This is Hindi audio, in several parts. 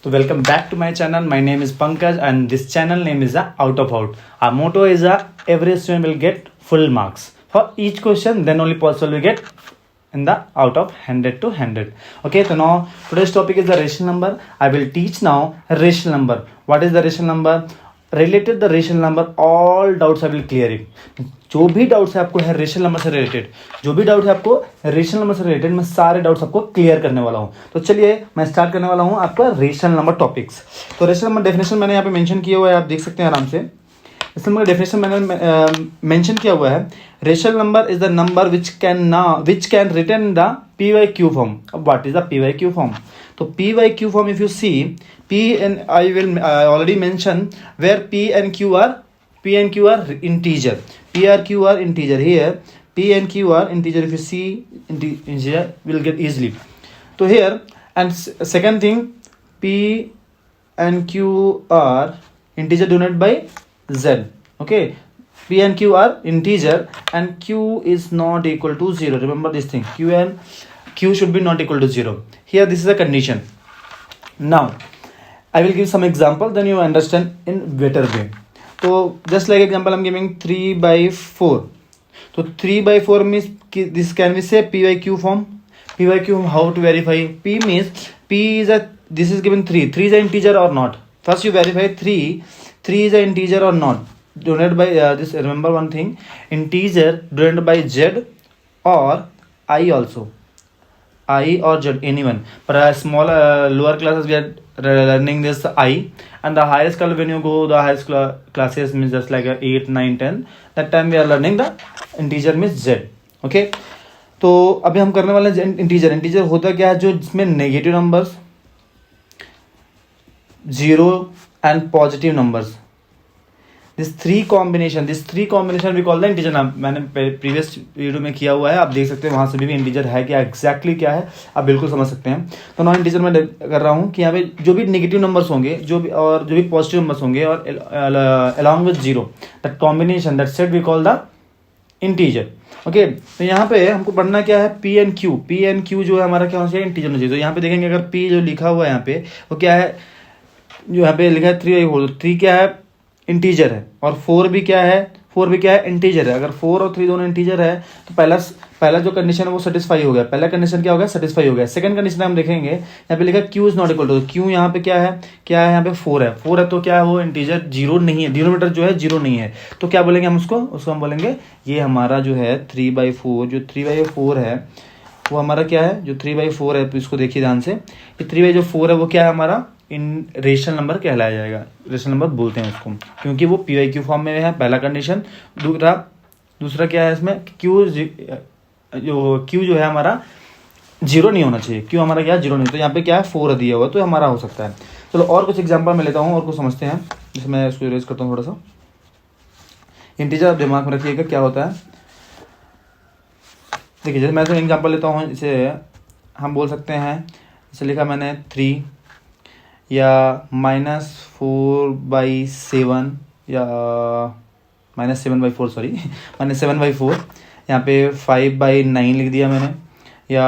So welcome back to my channel. My name is Pankaj and this channel name is Out of Out. Our motto is every student will get full marks for each question. Then only possible we get in the out of 100 to 100. Okay, so now today's topic is the rational number. I will teach now rational number. What is the rational number? Related the rational number, all doubts I will clear it. जो भी डाउट्स है आपको है रेशनल नंबर से रिलेटेड, जो भी डाउट है आपको रेशनल नंबर से रिलेटेड, मैं सारे डाउट्स आपको क्लियर करने वाला हूँ. तो चलिए मैं स्टार्ट करने वाला हूँ आपका रेशनल नंबर टॉपिक्स. तो रेशनल नंबर डेफिनेशन मैंने यहाँ पे मेंशन किया हुआ है, आप देख सकते हैं आराम से. रेशनल नंबर डेफिनेशन मैंने मेंशन किया हुआ है. Rational number is the number which can written the P by Q form. अब what is the P by Q form? तो P by Q form if you see, P and I will already mention where P and Q are integer. P and Q are integer. Here P and Q are integer. If you see integer, we'll get easily. So here, and second thing, P and Q are integer denoted by Z. Okay, P and Q are integer and Q is not equal to 0. Remember this thing, Q should be not equal to 0. Here this is a condition. Now I will give some example, then you understand in better way. So just like example I'm giving 3/4. So 3/4 means this can we say P by Q form. P by Q how to verify? P means P is this is given 3. 3 is an integer or not? First you verify 3 is an integer or not. Denoted by this, remember one thing, integer denoted by Z or I also. I or Z, anyone. But smaller lower classes we are learning this I, and the highest class when you go the highest classes means just like 8, 9, 10. That time we are learning the integer means Z. Okay. तो अभी हम करने वाले इंटीजर. इंटीजर होता क्या है? जो जिसमें negative numbers, zero and positive numbers, this three combination we call the integer. नाम मैंने प्रीवियस वीडियो में किया हुआ है, आप देख सकते हैं वहां से भी इंटीजर है क्या, एग्जैक्टली क्या है आप बिल्कुल समझ सकते हैं. तो नॉन इंटीजर में कर रहा हूँ कि यहाँ पे जो भी नेगेटिव नंबर्स होंगे, जो भी पॉजिटिव नंबर्स होंगे और along with zero, that combination, that set we call the integer. Okay, तो यहाँ पे हमको पढ़ना क्या है? पी एंड क्यू जो है हमारा क्या होना चाहिए? इंटीजर होना चाहिए. तो यहाँ पे देखेंगे अगर पी जो लिखा हुआ है यहाँ पे वो क्या है? जो यहाँ पे लिखा है 3 क्या है? इंटीजर है. और 4 भी क्या है? इंटीजर है. अगर 4 और 3 दोनों इंटीजर है तो पहला जो कंडीशन है वो सेटिस्फाई हो गया. पहला कंडीशन क्या हो गया? सेटिस्फाई हो गया. सेकंड कंडीशन हम देखेंगे यहाँ पे लिखा Q is not equal to. Q यहाँ पे क्या है? यहाँ पे 4 है. तो क्या है? वो इंटीजर जीरो नहीं है, डिनोमिनेटर जो है जीरो नहीं है. तो क्या बोलेंगे हम उसको हम बोलेंगे ये हमारा जो है 3/4, जो 3/4 है वो हमारा क्या है? जो 3/4 है, तो इसको देखिए ध्यान से, ये 3/4 है वो क्या है? हमारा इन रेशनल नंबर कहलाया जाएगा. रेशनल नंबर बोलते हैं उसको, क्योंकि वो पी वाई क्यू फॉर्म में है. पहला कंडीशन. दूसरा क्या है इसमें? क्यू जो है हमारा जीरो नहीं होना चाहिए. क्यू हमारा क्या है? जीरो नहीं. तो यहाँ पे क्या है? 4 दिया हुआ, तो हमारा हो सकता है. चलो और कुछ एग्जांपल मैं लेता हूँ और कुछ समझते हैं. जैसे मैं इसको इरेज करता हूँ थोड़ा सा. इंटीजर दिमाग में रखिएगा क्या होता है. देखिए जैसे मैं तो एग्जाम्पल लेता हूँ, इसे हम बोल सकते हैं, जैसे लिखा मैंने 3 या -4/7 या -7/4 सॉरी -7/4. यहाँ पे 5/9 लिख दिया मैंने, या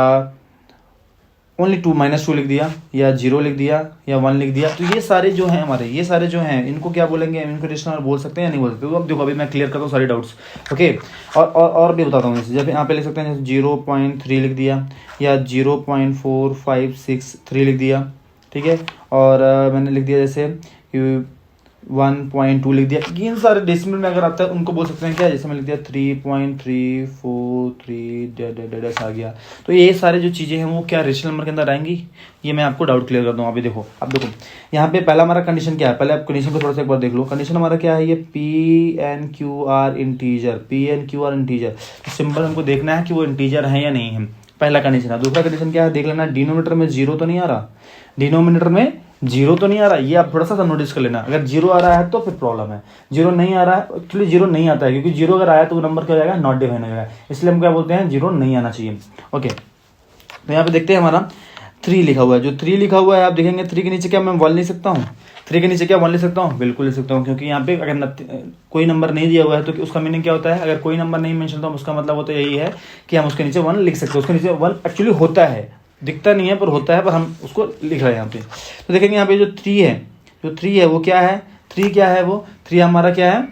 ओनली 2 लिख दिया, या 0 लिख दिया, या 1 लिख दिया. तो ये सारे जो हैं हमारे, ये सारे जो हैं इनको क्या बोलेंगे? इनको रेशनल बोल सकते हैं या नहीं बोल सकते? तो अब देखो, अभी मैं क्लियर करता हूँ सारे डाउट्स. ओके, और भी बताता हूँ. जैसे जब यहाँ पे लिख सकते हैं 0.3 लिख दिया, या 0.4563 लिख दिया. ठीक है, और मैंने लिख दिया जैसे 1.2 लिख दिया. इन सारे डेसिमल में अगर आता है उनको बोल सकते हैं क्या? जैसे मैं लिख दिया 3.343 आ गया. तो ये सारे जो चीज़ें हैं वो क्या रेशनल नंबर के अंदर आएंगी? ये मैं आपको डाउट क्लियर कर दूँ. अभी देखो, यहाँ पे पहला हमारा कंडीशन क्या है? पहले आप कंडीशन को थोड़ा सा एक बार देख लो. कंडीशन हमारा क्या है? ये P and Q are integer. तो सिंपल हमको देखना है कि वो इंटीजर है या नहीं है. पहला कंडीशन है. दूसरा कंडीशन क्या है? देख लेना, डिनोमिनेटर में जीरो तो नहीं आ रहा. ये आप थोड़ा सा नोटिस कर लेना. अगर जीरो आ रहा है तो फिर प्रॉब्लम है. जीरो नहीं आ रहा है, एक्चुअली जीरो नहीं आता है, क्योंकि जीरो अगर आया तो वो नंबर क्या हो जाएगा? नॉट डिफाइन हो जाएगा. इसलिए हम क्या बोलते हैं? जीरो नहीं आना चाहिए. ओके, तो यहाँ पे देखते हैं हमारा 3 लिखा हुआ है. जो 3 लिखा हुआ है आप देखेंगे 3 के नीचे क्या मैं 1 लिख सकता हूँ? 3 के नीचे क्या 1 लिख सकता हूँ? बिल्कुल लिख सकता हूँ, क्योंकि यहाँ पे अगर कोई नंबर नहीं दिया हुआ है तो उसका मीनिंग क्या होता है? अगर कोई नंबर नहीं मेंशन होता है उसका मतलब वो तो यही है कि हम उसके नीचे 1 लिख सकते हैं. उसके नीचे 1 एक्चुअली होता है, दिखता नहीं है पर होता है, पर हम उसको लिख रहे हैं यहाँ पे। तो देखेंगे यहाँ पे जो 3 है वो क्या है, 3 क्या है, वो 3 हमारा क्या है,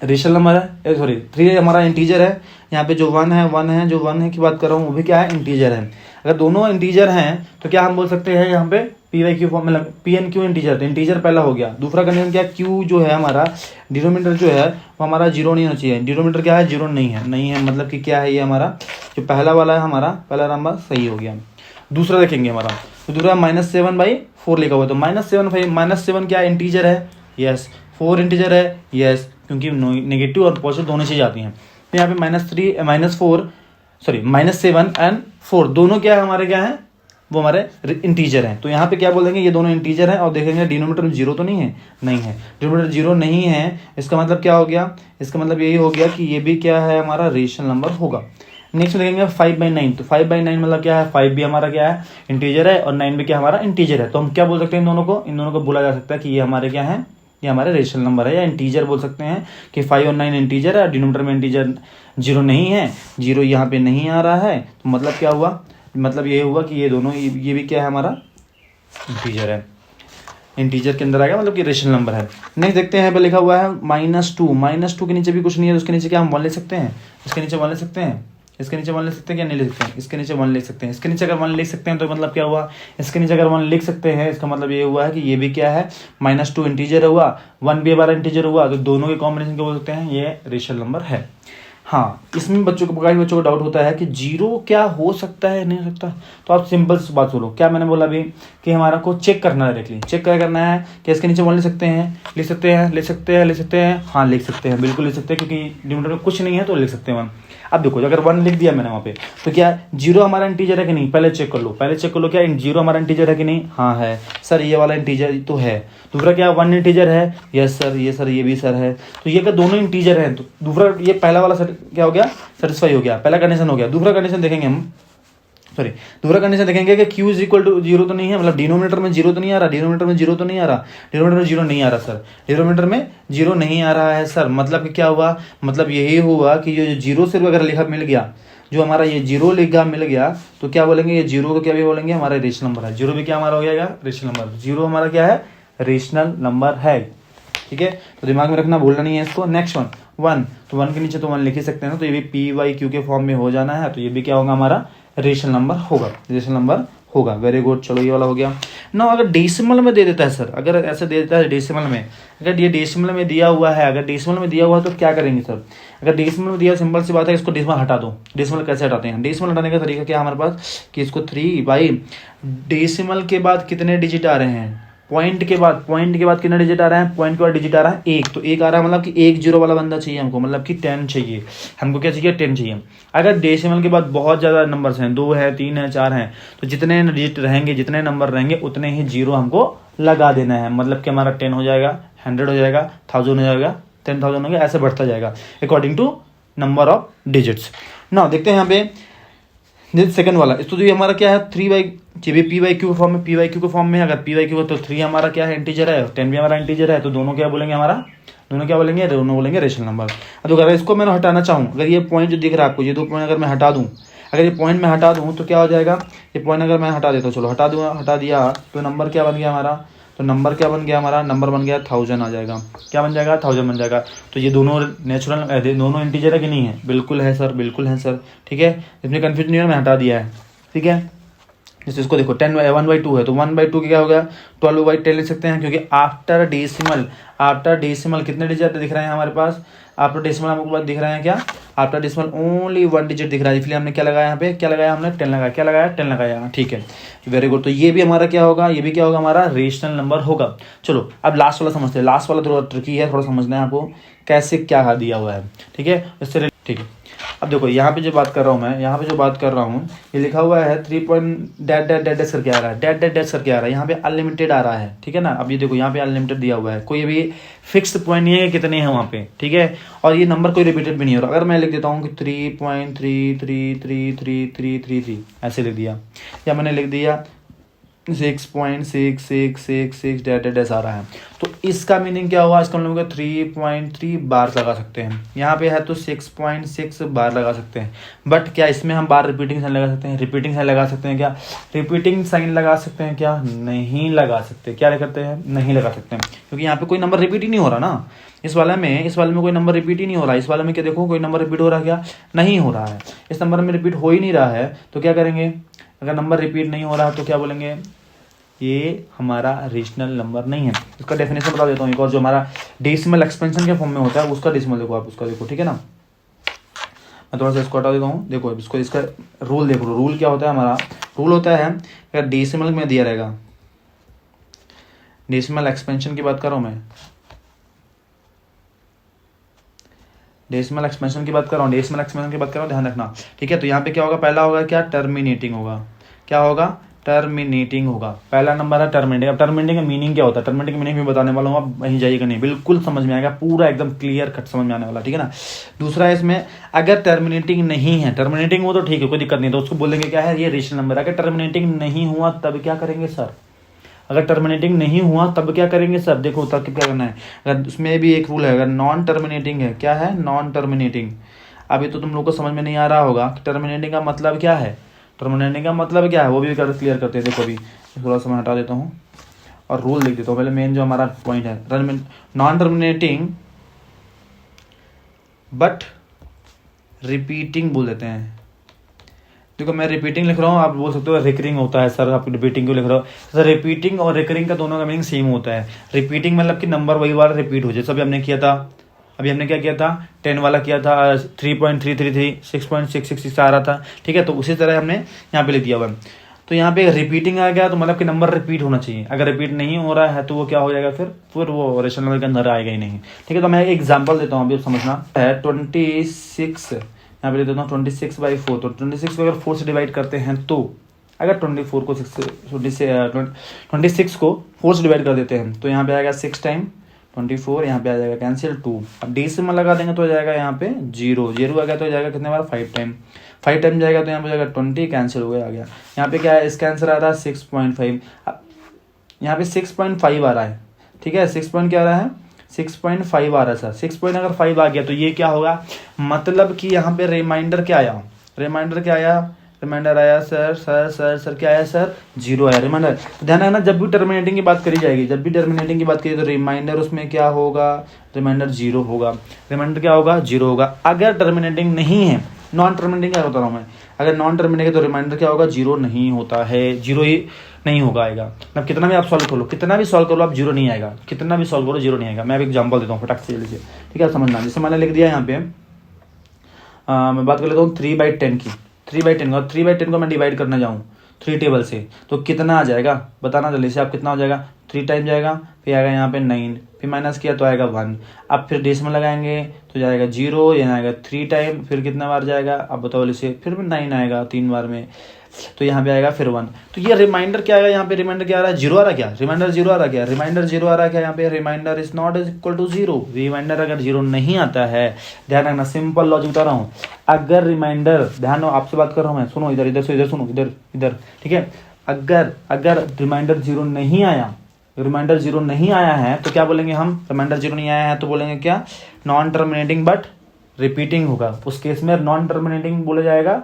रेशनल नंबर है, सॉरी 3 हमारा इंटीजर है। यहाँ पे जो 1 है जो 1 है की बात कर रहा हूँ वो भी क्या है, इंटीजर है। अगर दोनों इंटीजर हैं तो क्या हम बोल सकते हैं यहाँ पे पी वाई क्यू फॉर्म, मतलब पी एन क्यू इंटीजर, तो इंटीजर पहला हो गया। दूसरा कंडीशन क्या, क्यू जो है हमारा डिनोमिनेटर जो है वो हमारा 0 नहीं होना चाहिए। डिनोमिनेटर क्या है, 0 नहीं है, मतलब कि क्या है ये हमारा जो पहला वाला है हमारा पहला नंबर सही हो गया। दूसरा देखेंगे हमारा, तो दूसरा -7/4 लिखा हुआ है, तो -7 क्या इंटीजर है, यस। 4 इंटीजर है, यस, क्योंकि नेगेटिव और पॉजिटिव दोनों चीज़ आती हैं। तो यहाँ पे -7 एंड 4 दोनों क्या है हमारे, क्या है वो हमारे इंटीजर हैं। तो यहाँ पे क्या बोलेंगे, ये दोनों इंटीजर हैं। और देखेंगे डिनोमिनेटर में 0 तो नहीं है, डिनोमिनेटर 0 नहीं है, इसका मतलब क्या हो गया, इसका मतलब यही हो गया कि ये भी क्या है हमारा रेशनल नंबर होगा। नेक्स्ट देखेंगे 5/9, तो 5/9 मतलब क्या है, 5 भी हमारा क्या है इंटीजर है और 9 भी क्या हमारा इंटीजर है। तो हम क्या बोल सकते हैं, इन दोनों को बोला जा सकता है कि ये हमारे क्या है, ये हमारे रेशनल नंबर है या इंटीजर बोल सकते हैं कि 5 और 9 इंटीजर है। डिनोमिनेटर में इंटीजर 0 नहीं है, 0 यहाँ पे नहीं आ रहा है, तो मतलब क्या हुआ, मतलब ये हुआ कि ये दोनों ये भी क्या है हमारा इंटीजर है, इंटीजर के अंदर आ गया, मतलब कि रेशनल नंबर है। नेक्स्ट देखते हैं, यहाँ पे लिखा हुआ है -2 के नीचे भी कुछ नहीं है, तो उसके नीचे क्या हम 1 ले सकते हैं, इसके नीचे 1 ले सकते हैं, इसके नीचे 1 लिख सकते हैं क्या, नहीं लिख सकते हैं, इसके नीचे 1 लिख सकते हैं। इसके नीचे अगर 1 लिख सकते हैं तो मतलब क्या हुआ, इसके नीचे अगर 1 लिख सकते हैं इसका मतलब ये हुआ है कि ये भी क्या है -2 इंटीजर हुआ, 1 भी हमारा इंटीजर हुआ, तो दोनों के कॉम्बिनेशन क्या बोल सकते हैं, ये रेशनल नंबर है। हाँ, इसमें बच्चों को डाउट होता है कि 0 क्या हो सकता है, नहीं हो सकता। तो आप सिंपल सी बात सुनो, क्या मैंने बोला अभी कि हमारा को चेक करना है, डायरेक्टली चेक क्या करना है कि इसके नीचे 1 लिख सकते हैं, लिख सकते हैं, हाँ लिख सकते हैं, बिल्कुल लिख सकते हैं, क्योंकि डिनोमिनेटर में कुछ नहीं है तो लिख सकते हैं 1। अब देखो अगर 1 लिख दिया मैंने वहाँ पे, तो क्या 0 हमारा इंटीजर है कि नहीं, पहले चेक कर लो क्या 0 हमारा इंटीजर है कि नहीं, हाँ है सर, ये वाला इंटीजर तो है। दूसरा क्या 1 इंटीजर है, यस सर, ये भी सर है। तो ये अगर दोनों इंटीजर हैं तो दूसरा ये पहला वाला क्या हो गया, सेटिस्फाई हो गया, पहला कंडीशन हो गया। दूसरा कंडीशन देखेंगे हम, दूसरा कंडीशन देखेंगे कि q इज इक्वल टू 0 तो नहीं है, मतलब डिनोमिनेटर में 0 तो नहीं आ रहा, डिनोमिनेटर में 0 नहीं आ रहा सर, डिनोमिनेटर में 0 नहीं आ रहा है सर। मतलब कि क्या हुआ, मतलब यही हुआ कि जो 0 से अगर लिखा मिल गया, जो हमारा ये 0 लिखा मिल गया, तो क्या बोलेंगे, ये 0 को क्या भी बोलेंगे, हमारा रेशनल नंबर है। 0 भी क्या हमारा हो जाएगा, रेशनल नंबर। 0 हमारा क्या है, रेशनल नंबर है, ठीक है। तो दिमाग में रखना, भूलना नहीं है इसको। नेक्स्ट 1, तो 1 के नीचे तो 1 लिख ही सकते हैं ना, तो ये भी पी वाई क्यू के फॉर्म में हो जाना है, तो ये भी क्या होगा हमारा रेशनल नंबर होगा। वेरी गुड, चलो ये वाला हो गया ना। अगर डेसिमल में दे देता है सर, अगर ऐसे दे देता है डेसिमल में, अगर ये डेसिमल में दिया हुआ है, तो क्या करेंगे सर। अगर डेसिमल में दिया, सिंपल सी बात है, इसको डेसिमल हटा दो। डेसिमल कैसे हटाते हैं, डेसिमल हटाने का तरीका क्या है हमारे पास कि इसको 3 बाई डेसिमल के बाद कितने डिजिट आ रहे हैं, पॉइंट के बाद कितने डिजिट आ रहे हैं, पॉइंट के बाद डिजिट आ रहा है 1, तो 1 आ रहा है, मतलब कि 1 0 वाला बंदा चाहिए हमको, मतलब कि 10 चाहिए हमको, क्या चाहिए 10 चाहिए। अगर डेसिमल के बाद बहुत ज़्यादा नंबर्स हैं, 2 है 3 है 4 हैं, तो जितने डिजिट रहेंगे, जितने नंबर रहेंगे उतने ही 0 हमको लगा देना है। मतलब कि हमारा 10 हो जाएगा, 100 हो जाएगा, 1000 हो जाएगा, 10,000 हो गया, ऐसे बढ़ता जाएगा according to number of digits. ना देखते हैं यहाँ पे सेकंड वाला, इस तो ये हमारा क्या है 3/, पी वाई क्यू फॉर्म में, पी वाई क्यू के फॉर्म में अगर पी वाई क्यू तो 3 हमारा क्या है इंटीजर है, 10 भी हमारा इंटीजर है, तो दोनों क्या बोलेंगे रेशनल नंबर। तो अगर इसको मैं हटाना चाहूँ, अगर ये पॉइंट जो दिख रहा है आपको, ये 2 पॉइंट अगर मैं हटा दूँ, तो क्या हो जाएगा, ये पॉइंट अगर मैं हटा देता हूँ, चलो हटा दिया, तो नंबर क्या बन गया हमारा, नंबर बन गया 1000 आ जाएगा, क्या बन जाएगा 1000 बन जाएगा। तो ये दोनों दोनों इंटीजर है कि नहीं है, बिल्कुल है सर, ठीक है, इसमें कंफ्यूजन नहीं है, मैं हटा दिया है, ठीक है। जैसे इसको देखो 1/2 है, तो 1/2 क्या हो गया 12/10 लिख सकते हैं, क्योंकि आफ्टर डेसिमल कितने डिजिट दिख रहे हैं हमारे पास, आफ्टर डेसिमल हमको दिख रहे हैं क्या, आफ्टर डेसिमल ओनली 1 डिजिट दिख रहा है, इसलिए हमने क्या लगाया यहाँ पे, हमने 10 लगाया, ठीक है, वेरी गुड। तो ये भी हमारा क्या होगा, हमारा रेशनल नंबर होगा। चलो अब लास्ट वाला समझते हैं, लास्ट वाला थोड़ा ट्रिकी है, थोड़ा समझना है आपको कैसे क्या दिया हुआ है, ठीक है, इससे ठीक है। अब देखो यहाँ पे जो बात कर रहा हूँ ये लिखा हुआ है 3 डैश करके आ रहा है, यहाँ पे अनलिमिटेड आ रहा है, ठीक है ना। अब ये देखो यहाँ पे अनलिमिटेड दिया हुआ है, कोई भी फिक्स्ड पॉइंट नहीं है कि कितने हैं वहाँ पे, ठीक है, और ये नंबर कोई रिपीटेड भी नहीं हो रहा। अगर मैं लिख देता हूँ कि 3.3333333 ऐसे लिख दिया, या मैंने लिख दिया 6.6666 डैश आ रहा है। तो इसका मीनिंग क्या हुआ, इसका हम लोग 3.3 बार लगा सकते हैं। यहाँ पे है तो 6.6 बार लगा सकते हैं। बट क्या इसमें हम बार रिपीटिंग साइन लगा सकते हैं? रिपीटिंग साइन लगा सकते हैं क्या? रिपीटिंग साइन लगा सकते हैं क्या? नहीं लगा सकते। क्या करते हैं? नहीं लगा सकते हैं, क्योंकि यहाँ पे कोई नंबर रिपीट ही नहीं हो रहा ना। इस वाले में कोई नंबर रिपीट ही नहीं हो रहा। इस वाले में क्या देखो, कोई नंबर रिपीट हो रहा है क्या? नहीं हो रहा है। इस नंबर में रिपीट हो ही नहीं रहा है, तो क्या करेंगे? अगर नंबर रिपीट नहीं हो रहा तो क्या बोलेंगे? ये हमारा रेशनल नंबर नहीं है। इसका डेफिनेशन बता देता हूँ एक और, जो हमारा डेसिमल एक्सपेंशन के फॉर्म में होता है उसका डेसिमल देखो आप, उसका देखो, ठीक है ना। मैं थोड़ा सा इसको हटा देता हूँ। देखो इसको, इसका रूल देखो। रूल क्या होता है हमारा? रूल होता है अगर डेसिमल में दिया रहेगा, डेसिमल एक्सपेंशन की बात कर रहा हूँ मैं, डेसिमल एक्सपेंशन की बात कर रहा हूँ, डेसिमल एक्सपेंशन की बात कर रहा हूँ, ध्यान रखना, ठीक है। तो यहाँ पे क्या होगा? पहला होगा क्या? टर्मिनेटिंग होगा। क्या होगा? टर्मिनेटिंग होगा। पहला नंबर है टर्मिनेटिंग। अब टर्मिनेटिंग का मीनिंग क्या होता है? टर्मिनेटिंग मीनिंग भी बताने वाला हूँ, आप वहीं जाइएगा नहीं, बिल्कुल समझ में आएगा, पूरा एकदम क्लियर कट समझ में आने वाला, ठीक है ना। दूसरा है इसमें, अगर टर्मिनेटिंग नहीं है, टर्मिनेटिंग हो तो ठीक है, कोई दिक्कत नहीं, तो उसको बोलेंगे क्या है? ये रेशनल नंबर। अगर टर्मिनेटिंग नहीं हुआ तब क्या करेंगे सर? अगर टर्मिनेटिंग नहीं हुआ तब क्या करेंगे सर? देखो तब क्या करना है। अगर उसमें भी एक रूल है, अगर नॉन टर्मिनेटिंग है, क्या है? Non terminating. अभी तो तुम लोग को समझ में नहीं आ रहा होगा कि टर्मिनेटिंग का मतलब क्या है। टर्मिनेटिंग का मतलब क्या है वो भी क्लियर करते हैं। देखो अभी थोड़ा सा मैं हटा देता हूँ और रूल लिख देता हूँ। पहले मेन जो हमारा पॉइंट है, नॉन टर्मिनेटिंग बट रिपीटिंग बोल देते हैं। देखो मैं रिपीटिंग लिख रहा हूँ, आप बोल सकते हो रिकरिंग होता है सर, आप रिपीटिंग क्यों लिख रहे हो? सर रिपीटिंग और रिकरिंग का दोनों का मीनिंग सेम होता है। रिपीटिंग मतलब कि नंबर वही बार रिपीट हो, जैसे अभी हमने किया था, अभी हमने क्या किया था? 10 वाला किया था, 3.333 6.666 आ रहा था, ठीक है। तो उसी तरह हमने यहाँ पे लिख दिया हुआ। तो यहाँ पे रिपीटिंग आ गया तो मतलब कि नंबर रिपीट होना चाहिए। अगर रिपीट नहीं हो रहा है तो वो क्या हो जाएगा? फिर वो रेशनल नंबर के अंदर आएगा ही नहीं, ठीक है। तो मैं एक एग्जाम्पल देता हूँ, अभी समझना है। 26 यहाँ पे ले देता हूँ 26/4। तो 26 को अगर 4 से डिवाइड करते हैं तो, अगर 24 को 26 को 4 से डिवाइड कर देते हैं तो यहाँ पे आएगा 6 टाइम 24, यहाँ पे आ जाएगा कैंसिल 2। अब डेसिमल लगा देंगे तो आ जाएगा यहाँ पे 0 आ गया, तो आ जाएगा कितने बार? 5 टाइम। 5 टाइम जाएगा तो यहाँ पे जाएगा 20, कैंसिल हो गया, आ गया। यहाँ पे क्या है? इसका आंसर आ रहा है 6.5। यहाँ पे 6.5 आ रहा है, ठीक है। 6 पॉइंट क्या आ रहा है? 6.5 आ रहा है सर। 6 पॉइंट अगर 5 आ गया तो ये क्या होगा? मतलब कि यहाँ पे रिमाइंडर क्या आया? रिमाइंडर क्या आया? रिमाइंडर आया सर सर सर सर क्या आया सर? 0 आया रिमाइंडर। ध्यान रखना, जब भी टर्मिनेटिंग की बात करी जाएगी, जब भी टर्मिनेटिंग की बात करी तो रिमाइंडर उसमें क्या होगा? रिमाइंडर 0 होगा। रिमाइंडर क्या होगा? 0 होगा। अगर टर्मिनेटिंग नहीं है, नॉन टर्मिनेटिंग क्या बता रहा हूँ मैं, अगर नॉन टर्मिनेटिंग है तो रिमाइंडर क्या होगा? 0 नहीं होता है, 0 ही नहीं होगा आएगा। मतलब कितना भी आप सॉल्व कर लो, कितना भी सॉल्व कर लो, आप 0 नहीं आएगा। कितना भी सॉल्व करो 0 नहीं आएगा। मैं अब एग्जांपल देता हूँ फटाक से, जल्दी से, ठीक है, समझना। जैसे मैंने लिख दिया यहाँ पे, मैं बात कर लेता हूँ 3/10 की। 3/10 और 3/10 को मैं डिवाइड करना जाऊँ 3 टेबल से तो कितना आ जाएगा? बताना जल्दी से आप, कितना हो जाएगा? 3 टाइम जाएगा, फिर आएगा यहाँ पे 9, फिर माइनस किया तो आएगा 1। अब फिर डेसिमल लगाएंगे तो जाएगा 0, यहाँ आएगा 3 टाइम, फिर कितना बार जाएगा? अब बताओ जल्दी, फिर 9 आएगा 3 बार में, तो यहाँ पे आएगा फिर 1। तो ये रिमाइंडर क्या आएगा? यहाँ पे रिमाइंडर क्या आ रहा है? 0 आ रहा है क्या? रिमाइंडर 0 आ रहा है क्या? रिमाइंडर 0 आ रहा है क्या? यहाँ पे remainder is not equal to 0। Remainder अगर 0 नहीं आता है, ध्यान रखना, सिंपल लॉजिक बता रहा हूँ। अगर रिमाइंडर, ध्यान आपसे बात कर रहा हूँ मैं, सुनो इधर, इधर से इधर सुनो, इधर इधर, ठीक है। अगर रिमाइंडर 0 नहीं आया, रिमाइंडर 0 नहीं आया है तो क्या बोलेंगे हम? रिमाइंडर 0 नहीं आया है तो बोलेंगे क्या? नॉन टर्मिनेटिंग बट रिपीटिंग होगा। उस केस में नॉन टर्मिनेटिंग बोला जाएगा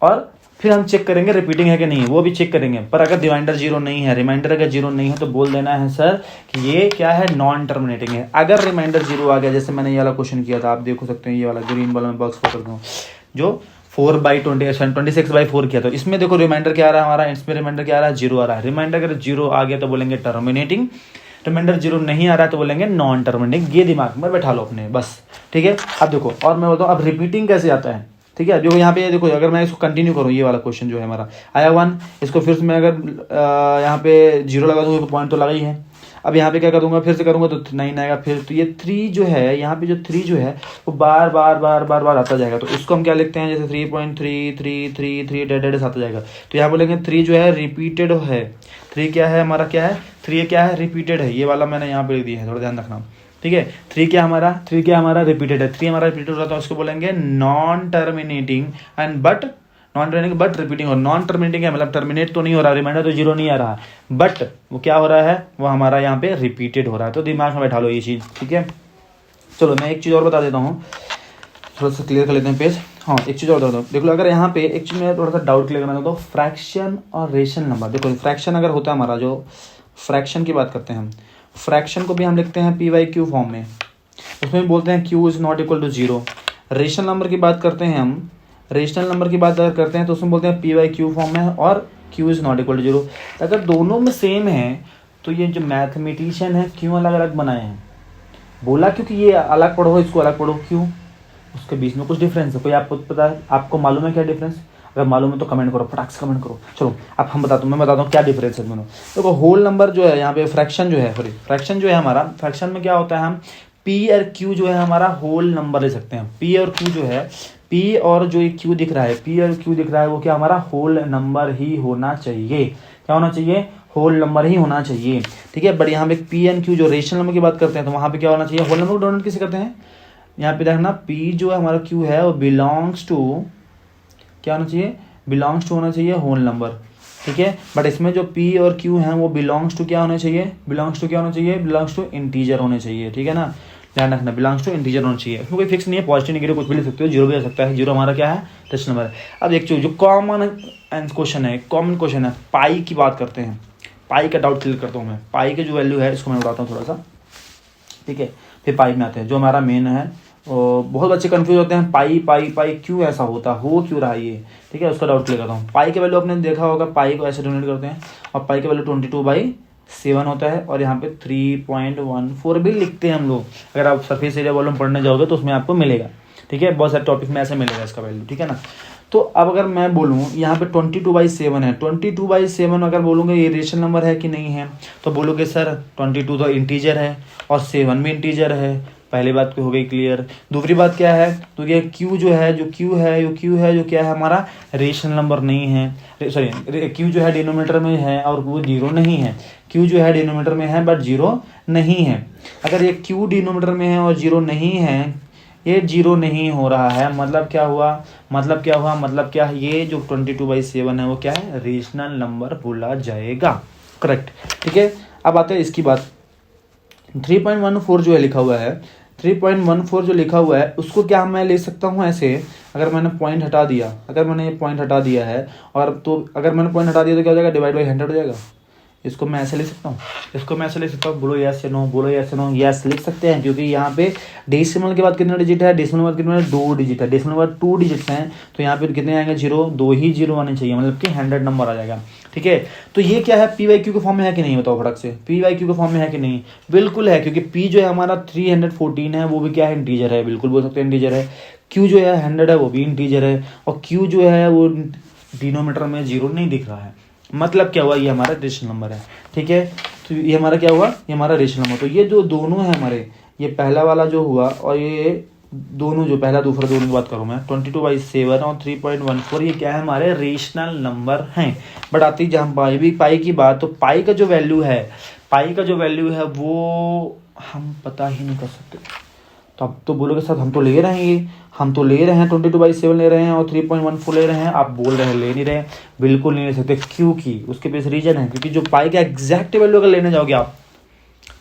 और फिर हम चेक करेंगे रिपीटिंग है कि नहीं, वो भी चेक करेंगे। पर अगर रिमाइंडर 0 नहीं है, रिमाइंडर अगर 0 नहीं है तो बोल देना है सर कि ये क्या है? नॉन टर्मिनेटिंग है। अगर रिमाइंडर 0 आ गया, जैसे मैंने ये वाला क्वेश्चन किया था, आप देख सकते हैं, ये वाला ग्रीन वाला मैं बॉक्स पकड़ दूँ, जो 26/4 किया था, इसमें देखो रिमाइंडर क्या आ रहा है हमारा? इसमें रिमाइंडर क्या आ रहा है? 0 आ रहा है। रिमाइंडर अगर 0 आ गया तो बोलेंगे टर्मिनेटिंग, रिमाइंडर 0 नहीं आ रहा है तो बोलेंगे नॉन टर्मिनेटिंग। ये दिमाग में बैठा लो अपने, बस, ठीक है। अब देखो, और मैं बताऊँ अब रिपीटिंग कैसे आता है, ठीक है। देखो यहाँ पे देखो, अगर मैं इसको कंटिन्यू करूँ, ये वाला क्वेश्चन जो है हमारा आया 1, इसको फिर से मैं अगर यहाँ पे 0 लगा दूँगा तो पॉइंट तो लगा ही है। अब यहाँ पे क्या करूँगा? फिर से करूँगा तो 9 आएगा फिर। तो ये 3 जो है, यहाँ पे जो 3 जो है वो बार बार बार बार बार आता जाएगा। तो इसको हम क्या लिखते हैं? जैसे 3.3333 डेड आता जाएगा। तो यहाँ बोलेंगे 3 जो है रिपीटेड है। 3 क्या है हमारा? क्या है? 3 क्या है? रिपीटेड है। ये वाला मैंने यहाँ पे लिख दिया है, थोड़ा ध्यान रखना, ठीक है। 3 क्या हमारा रिपीटेड है। 3 हमारा रिपीटेड होता है, उसको बोलेंगे non terminating and but non terminating but repeating हो, नॉन टर्मिनेटिंग है मतलब टर्मिनेट तो नहीं हो रहा, रिमाइंडर तो जीरो नहीं आ रहा, बट वो क्या हो रहा है, वो हमारा यहाँ पे रिपीटेड हो रहा है। तो दिमाग में बैठा लो ये चीज़, ठीक है। चलो मैं एक चीज़ और बता देता हूँ, थोड़ा सा क्लियर कर लेते हैं पेज। हाँ एक चीज़ और बता दो, देख लो अगर यहाँ पे एक चीज़ मैं थोड़ा सा डाउट क्लियर करना चाहता हूँ, फ्रैक्शन और रेशनल नंबर। देखो फ्रैक्शन अगर होता है हमारा, जो फ्रैक्शन की बात करते हैं हम, फ्रैक्शन को भी हम लिखते हैं PYQ फॉर्म में, उसमें बोलते हैं Q is not equal to zero. Rational number की बात करते हैं हम, रेशनल नंबर की बात अगर करते हैं तो उसमें बोलते हैं PYQ फॉर्म में और Q is not equal to zero. अगर दोनों में सेम है तो ये जो मैथमेटिशियन है क्यों अलग अलग बनाए हैं, बोला क्योंकि ये अलग पढ़ो इसको अलग पढ़ो, क्यों, उसके बीच में कुछ डिफरेंस है, कोई आपको पता है, आपको मालूम है क्या डिफरेंस? अगर मालूम है तो कमेंट करो, फटाक से कमेंट करो। चलो अब हम बताता हूँ, मैं बताता हूँ क्या डिफरेंस है दोनों। देखो होल नंबर जो है यहाँ पे, फ्रैक्शन जो है, सॉरी फ्रैक्शन जो है हमारा, फ्रैक्शन में क्या होता है, हम P और Q जो है हमारा होल नंबर ले सकते हैं। P और Q जो है, P और जो ये Q दिख रहा है, P और Q दिख रहा है, वो क्या हमारा होल नंबर ही होना चाहिए। क्या होना चाहिए? होल नंबर ही होना चाहिए, ठीक है। बट यहाँ पे P एंड Q जो रेशनल नंबर की बात करते हैं तो वहाँ पे क्या होना चाहिए, होल नंबर को डोनेट किसे करते हैं, यहाँ पे देखना P जो है हमारा Q है वो बिलोंग्स टू, क्या होना चाहिए, बिलोंग्स टू होना चाहिए होल नंबर, ठीक है। बट इसमें जो P और Q हैं वो बिलोंग्स टू क्या होना चाहिए, बिलोंग्स टू क्या होना चाहिए, बिलोंग्स टू इंटीजर होने चाहिए, ठीक है ना, ध्यान रखना, बिलोंग्स टू इंटीजर होना चाहिए। इसमें कोई फिक्स नहीं है, पॉजिटिव नेगेटिव कुछ भी ले सकते हो, जीरो भी आ सकता है, जीरो हमारा क्या है, रेशनल नंबर है। अब एक चीज जो कॉमन क्वेश्चन है, कॉमन क्वेश्चन है, पाई की बात करते हैं, पाई का डाउट क्लियर करता हूँ मैं। पाई की जो वैल्यू है इसको मैं बताता हूँ थोड़ा सा, ठीक है, फिर पाई में आते हैं जो हमारा मेन है। बहुत बच्चे कंफ्यूज होते हैं, पाई पाई पाई क्यों ऐसा होता, हो क्यों रहा है ये, ठीक है, उसका डाउट क्लियर करता हूँ। पाई की वैल्यू आपने देखा होगा, पाई को ऐसे डोनेट करते हैं और पाई की वैल्यू 22/7 होता है, और यहाँ पे 3.14 भी लिखते हैं हम लोग। अगर आप सरफेस एरिया वॉल्यूम पढ़ने जाओगे तो उसमें आपको मिलेगा, ठीक है, बहुत सारे टॉपिक में ऐसे मिलेगा इसका वैल्यू, ठीक है ना। तो अब अगर मैं बोलूँ यहाँ पे 22/7 है, 22/7 अगर बोलूँगा ये रेशनल नंबर है कि नहीं है, तो बोलोगे सर 22 तो इंटीजर है और 7 भी इंटीजर है। पहली बात हो गई क्लियर। दूसरी बात क्या है, तो ये Q जो है, जो Q है जो क्या है हमारा, रेशनल नंबर नहीं है, सॉरी Q जो है डिनोमिनेटर में है और वो जीरो नहीं है। Q जो है डिनोमिनेटर में है बट जीरो नहीं है। अगर ये Q डिनोमिनेटर में है और जीरो नहीं है, ये जीरो नहीं हो रहा है, मतलब क्या हुआ, मतलब क्या है, ये जो 22/7 है वो क्या है, रेशनल नंबर बोला जाएगा, करेक्ट, ठीक है। अब आते हैं इसकी बात, 3.14 जो है लिखा हुआ है, 3.14 जो लिखा हुआ है उसको क्या मैं ले सकता हूँ ऐसे, अगर मैंने पॉइंट हटा दिया, अगर मैंने ये पॉइंट हटा दिया है, और तो अगर मैंने पॉइंट हटा दिया तो क्या हो जाएगा, डिवाइड बाई 100 हो जाएगा। इसको मैं ऐसे लिख सकता हूँ, इसको मैं ऐसे लिख सकता हूँ, बोलो यस या नो, बोलो यस या नो, यस लिख सकते हैं, क्योंकि यहाँ पे डेसिमल के बाद कितने डिजिट है, डेसिमल के बाद कितने 2 डिजिट है, डेसिमल के बाद 2 डिजिट्स हैं, तो यहाँ पे कितने आएंगे, जीरो, 2 ही जीरो आने चाहिए, मतलब कि 100 नंबर आ जाएगा, ठीक है। तो ये क्या है, PYQ के फॉर्म में है कि नहीं, बताओ फटक से, PYQ के फॉर्म में है कि नहीं, बिल्कुल है, क्योंकि P जो है हमारा 314 है, वो भी क्या है, इंटीजर है, बिल्कुल बोल सकते हैं इंटीजर है। Q जो है 100 है, वो भी इंटीजर है, और Q जो है वो डिनोमीटर में जीरो नहीं दिख रहा है, मतलब क्या हुआ, ये हमारा रेशनल नंबर है, ठीक है। तो ये हमारा क्या हुआ, ये हमारा रेशनल नंबर। तो ये जो दोनों है हमारे, ये पहला वाला जो हुआ और ये दोनों जो पहला दूसरा दोनों की बात करूँ मैं, 22/7 और 3.14 ये क्या है, हमारे रेशनल नंबर हैं। बट आती जहाँ पाई की बात, तो पाई का जो वैल्यू है, पाई का जो वैल्यू है वो हम पता ही नहीं कर सकते। तो अब तो बोलोगे सर हम तो ले रहे हैं, ये हम तो ले रहे हैं 22/7 ले रहे हैं और 3.14 ले रहे हैं, आप बोल रहे हैं ले नहीं रहे, बिल्कुल नहीं ले सकते, क्योंकि उसके पीछे रीजन है, क्योंकि जो पाई का एग्जैक्ट वैल्यू अगर लेने जाओगे आप,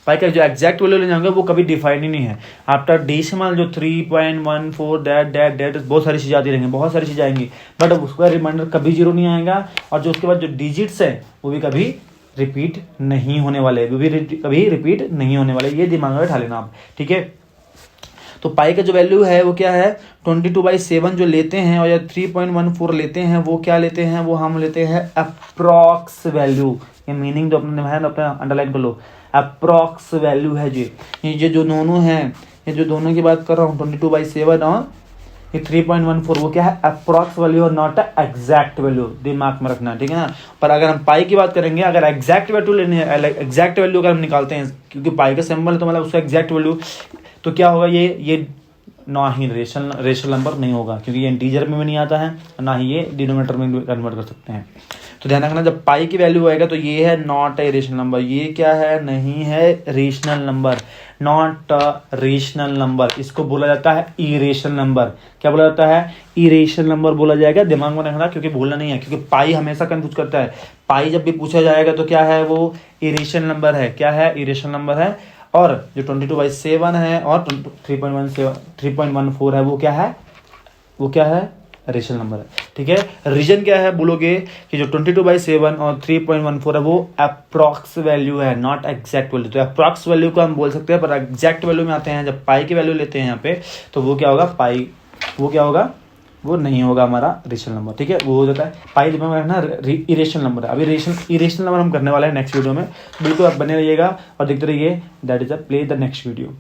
पाई का जो एग्जैक्ट वैल्यू लेने जाओगे वो कभी डिफाइन ही नहीं है। आफ्टर डेसिमल जो 3.14 दैट बहुत सारी चीज़ें आती रहेंगी, बहुत सारी चीज़ें आएंगी, बट उसका रिमाइंडर कभी जीरो नहीं आएगा, और जो उसके बाद जो डिजिट्स है वो भी कभी रिपीट नहीं होने वाले, वो भी कभी रिपीट नहीं होने वाले, ये दिमाग में बैठा लेना आप, ठीक है। तो पाई का जो वैल्यू है वो क्या है, 22/7 जो लेते हैं और या 3.14 लेते हैं, वो क्या लेते हैं, वो हम लेते हैं अप्रॉक्स वैल्यू। ये मीनिंग जो अपने है ना, अपना अंडरलाइन कर लो, अप्रॉक्स वैल्यू है जी। ये जो दोनों हैं, ये जो दोनों की बात कर रहा हूँ 22/7 और ये 3.14, वो क्या है, अप्रॉक्स वैल्यू और नॉट एग्जैक्ट वैल्यू, दिमाग में रखना, ठीक है ना। पर अगर हम पाई की बात करेंगे, अगर एग्जैक्ट वैल्यू लेने है, एग्जैक्ट वैल्यू अगर हम निकालते हैं, क्योंकि पाई का सिंबल है तो मतलब उसका एग्जैक्ट वैल्यू, तो क्या होगा, ये ना ही रेशनल नंबर नहीं होगा, क्योंकि ये इंटीजर में भी नहीं आता है, ना ही ये डिनोमिनेटर में भी कन्वर्ट कर सकते हैं। तो ध्यान रखना, जब पाई की वैल्यू आएगा तो ये है नॉट ए रेशनल नंबर, ये क्या है, नहीं है rational number, not rational number, इसको बोला जाता है इरेशनल नंबर। क्या बोला जाता है? इरेशनल नंबर बोला जाएगा। दिमाग में रखना क्योंकि भूलना नहीं है, क्योंकि पाई हमेशा कंफ्यूज करता है। पाई जब भी पूछा जाएगा तो क्या है, वो इरेशनल नंबर है। क्या है? इरेशनल नंबर है। और जो 22/7 है और 3.14 है, वो क्या है? वो क्या है? रेशनल नंबर है। ठीक है, रीजन क्या है बोलोगे कि जो 22/7 और 3.14 है वो अप्रॉक्स वैल्यू है, नॉट एग्जैक्ट वैल्यू। तो अप्रॉक्स वैल्यू को हम बोल सकते हैं, पर एग्जैक्ट वैल्यू में आते हैं जब पाई की वैल्यू लेते हैं यहाँ पे, तो वो क्या होगा? पाई, वो क्या होगा? वो नहीं होगा हमारा रेशनल नंबर। ठीक है, वो हो जाता है पाई। दिमाग में रखना इरेशनल नंबर है। अभी इरेशनल नंबर हम करने वाले हैं नेक्स्ट वीडियो में, बिल्कुल आप बने रहिएगा और देखते रहिए। That is a play the next video.